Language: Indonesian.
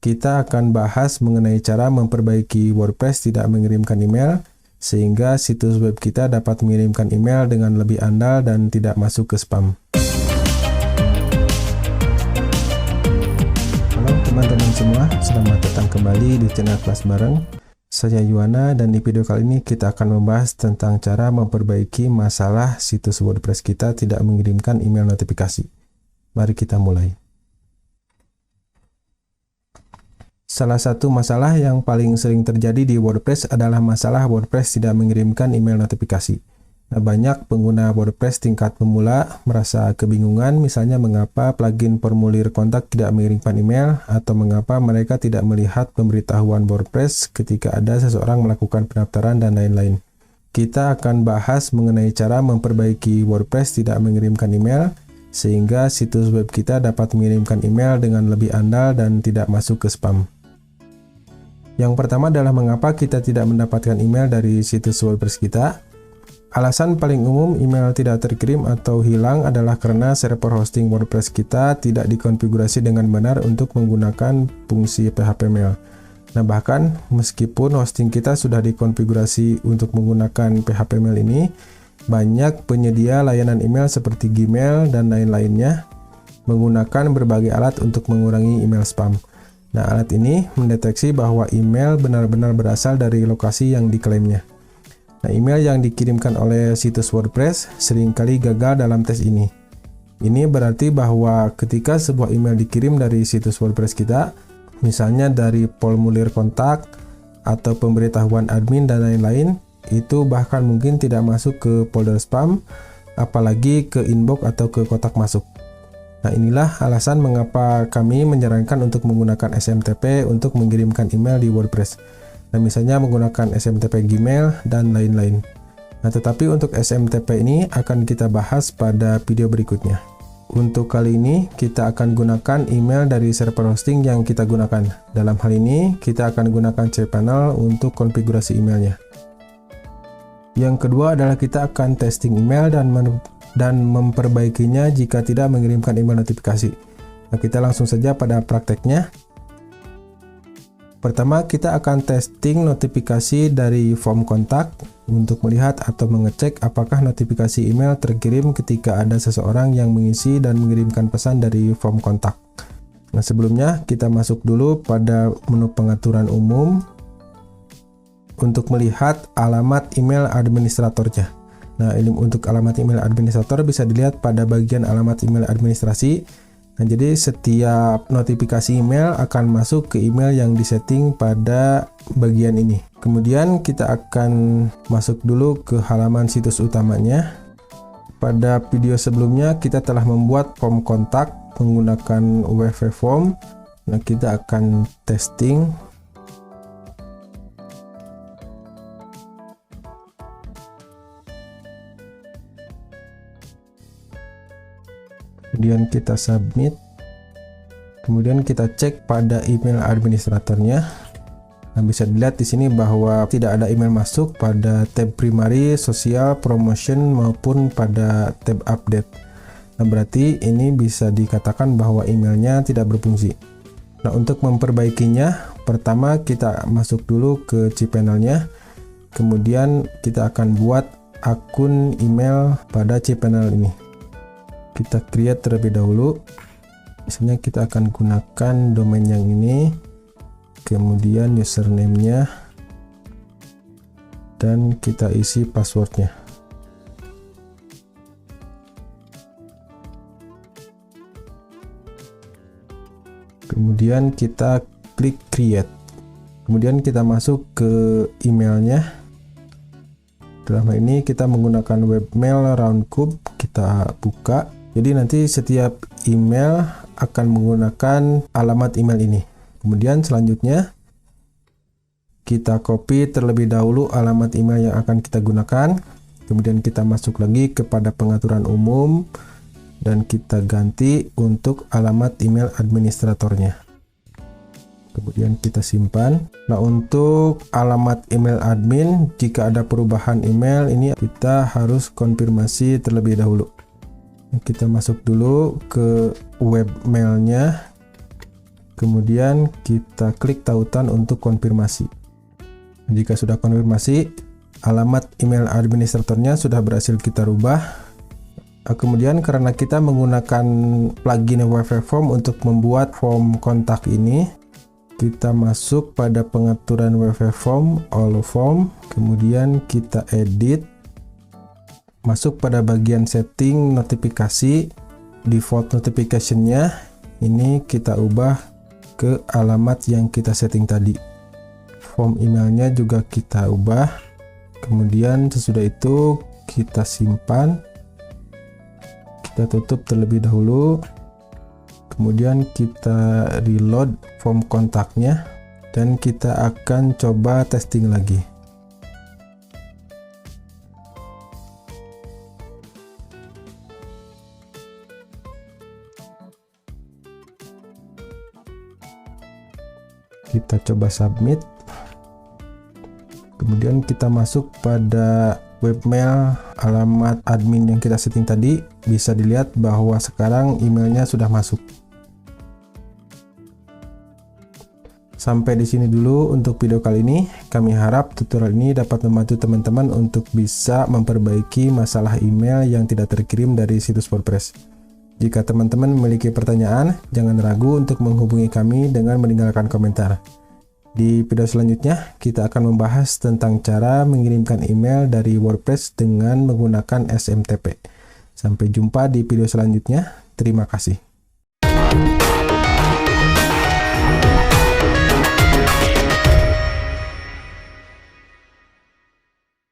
kita akan bahas mengenai cara memperbaiki WordPress tidak mengirimkan email, sehingga situs web kita dapat mengirimkan email dengan lebih andal dan tidak masuk ke spam. Halo teman-teman semua, selamat datang kembali di channel Kelas Bareng. Saya Yuwana, dan di video kali ini kita akan membahas tentang cara memperbaiki masalah situs WordPress kita tidak mengirimkan email notifikasi. Mari kita mulai. Salah satu masalah yang paling sering terjadi di WordPress adalah masalah WordPress tidak mengirimkan email notifikasi. Nah, banyak pengguna WordPress tingkat pemula merasa kebingungan, misalnya mengapa plugin formulir kontak tidak mengirimkan email, atau mengapa mereka tidak melihat pemberitahuan WordPress ketika ada seseorang melakukan pendaftaran, dan lain-lain. Kita akan bahas mengenai cara memperbaiki WordPress tidak mengirimkan email, sehingga situs web kita dapat mengirimkan email dengan lebih andal dan tidak masuk ke spam. Yang pertama adalah mengapa kita tidak mendapatkan email dari situs WordPress kita. Alasan paling umum email tidak terkirim atau hilang adalah karena server hosting WordPress kita tidak dikonfigurasi dengan benar untuk menggunakan fungsi PHP Mail. Nah, bahkan meskipun hosting kita sudah dikonfigurasi untuk menggunakan PHP Mail ini, banyak penyedia layanan email seperti Gmail dan lain-lainnya menggunakan berbagai alat untuk mengurangi email spam. Nah, alat ini mendeteksi bahwa email benar-benar berasal dari lokasi yang diklaimnya. Nah, email yang dikirimkan oleh situs WordPress seringkali gagal dalam tes ini. Ini berarti bahwa ketika sebuah email dikirim dari situs WordPress kita, misalnya dari formulir kontak atau pemberitahuan admin dan lain-lain, itu bahkan mungkin tidak masuk ke folder spam, apalagi ke inbox atau ke kotak masuk. Nah, inilah alasan mengapa kami menyarankan untuk menggunakan SMTP untuk mengirimkan email di WordPress. Nah, misalnya menggunakan SMTP Gmail dan lain-lain. Nah, tetapi untuk SMTP ini akan kita bahas pada video berikutnya. Untuk kali ini, kita akan gunakan email dari server hosting yang kita gunakan. Dalam hal ini, kita akan gunakan cPanel untuk konfigurasi emailnya. Yang kedua adalah kita akan testing email dan memperbaikinya jika tidak mengirimkan email notifikasi. Nah, kita langsung saja pada prakteknya. Pertama, kita akan testing notifikasi dari form kontak untuk melihat atau mengecek apakah notifikasi email terkirim ketika ada seseorang yang mengisi dan mengirimkan pesan dari form kontak. Nah, sebelumnya kita masuk dulu pada menu pengaturan umum untuk melihat alamat email administratornya. Nah, ini untuk alamat email administrator bisa dilihat pada bagian alamat email administrasi. Nah, jadi setiap notifikasi email akan masuk ke email yang disetting pada bagian ini. Kemudian kita akan masuk dulu ke halaman situs utamanya. Pada video sebelumnya kita telah membuat form kontak menggunakan WP Form. Nah, kita akan testing. Kemudian kita submit, kemudian kita cek pada email administratornya. Nah, bisa dilihat di sini bahwa tidak ada email masuk pada tab primary, sosial, promotion maupun pada tab update. Nah, berarti ini bisa dikatakan bahwa emailnya tidak berfungsi. Nah, untuk memperbaikinya, pertama kita masuk dulu ke cPanel-nya, kemudian kita akan buat akun email pada cPanel ini. Kita create terlebih dahulu. Misalnya kita akan gunakan domain yang ini, kemudian username-nya, dan kita isi passwordnya. Kemudian kita klik create. Kemudian kita masuk ke emailnya. Dalam hal ini kita menggunakan webmail Roundcube, kita buka. Jadi nanti setiap email akan menggunakan alamat email ini. Kemudian selanjutnya kita copy terlebih dahulu alamat email yang akan kita gunakan. Kemudian kita masuk lagi kepada pengaturan umum dan kita ganti untuk alamat email administratornya. Kemudian kita simpan. Nah, untuk alamat email admin, jika ada perubahan email ini kita harus konfirmasi terlebih dahulu. Kita masuk dulu ke webmailnya. Kemudian kita klik tautan untuk konfirmasi. Jika sudah konfirmasi, alamat email administratornya sudah berhasil kita rubah. Kemudian karena kita menggunakan plugin WP Form untuk membuat form kontak ini, kita masuk pada pengaturan WP Form, All Form, kemudian kita edit, masuk pada bagian setting notifikasi, default notification-nya ini kita ubah ke alamat yang kita setting tadi. Form emailnya juga kita ubah. Kemudian sesudah itu kita simpan, kita tutup terlebih dahulu, kemudian kita reload form kontaknya dan kita akan coba testing lagi. Kita coba submit, kemudian kita masuk pada webmail alamat admin yang kita setting tadi. Bisa dilihat bahwa sekarang emailnya sudah masuk. Sampai di sini dulu untuk video kali ini. Kami harap tutorial ini dapat membantu teman-teman untuk bisa memperbaiki masalah email yang tidak terkirim dari situs WordPress. Jika teman-teman memiliki pertanyaan, jangan ragu untuk menghubungi kami dengan meninggalkan komentar. Di video selanjutnya, kita akan membahas tentang cara mengirimkan email dari WordPress dengan menggunakan SMTP. Sampai jumpa di video selanjutnya. Terima kasih.